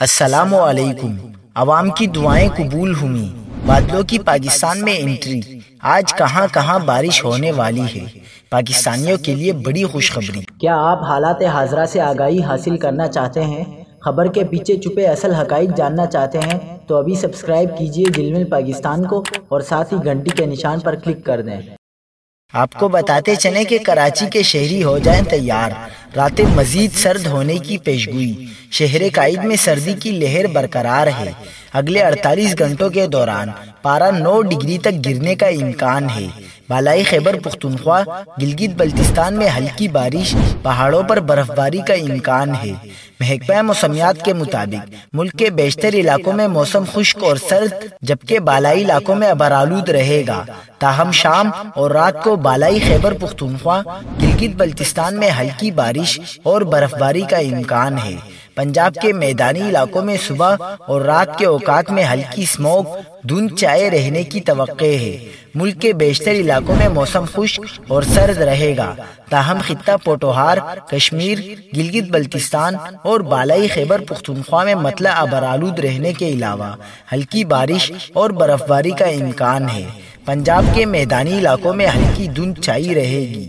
السلام علیکم۔ عوام کی دعائیں قبول ہوئیں، بادلوں کی پاکستان میں انٹری۔ آج کہاں کہاں بارش ہونے والی ہے، پاکستانیوں کے لیے بڑی خوشخبری۔ کیا آپ حالات حاضرہ سے آگاہی حاصل کرنا چاہتے ہیں؟ خبر کے پیچھے چھپے اصل حقائق جاننا چاہتے ہیں تو ابھی سبسکرائب کیجئے دل مل پاکستان کو اور ساتھ ہی گھنٹی کے نشان پر کلک کر دیں۔ آپ کو بتاتے چلیں کہ کراچی کے شہری ہو جائیں تیار، راتیں مزید سرد ہونے کی پیشگوئی۔ شہر قائد میں سردی کی لہر برقرار ہے، اگلے 48 گھنٹوں کے دوران پارہ 9 ڈگری تک گرنے کا امکان ہے۔ بالائی خیبر پختونخوا، گلگت بلتستان میں ہلکی بارش، پہاڑوں پر برف باری کا امکان ہے۔ محکمہ موسمیات کے مطابق ملک کے بیشتر علاقوں میں موسم خشک اور سرد، جبکہ بالائی علاقوں میں ابرآلود رہے گا۔ تاہم شام اور رات کو بالائی خیبر پختونخوا، گلگت بلتستان میں ہلکی بارش اور برف باری کا امکان ہے۔ پنجاب کے میدانی علاقوں میں صبح اور رات کے اوقات میں ہلکی اسموگ، دھند چھائے رہنے کی توقع ہے۔ ملک کے بیشتر علاقوں میں موسم خشک اور سرد رہے گا، تاہم خطہ پوٹوہار، کشمیر، گلگت بلتستان اور بالائی خیبر پختونخوا میں مطلع ابرآلود رہنے کے علاوہ ہلکی بارش اور برف باری کا امکان ہے۔ پنجاب کے میدانی علاقوں میں ہلکی دھند چھائی رہے گی۔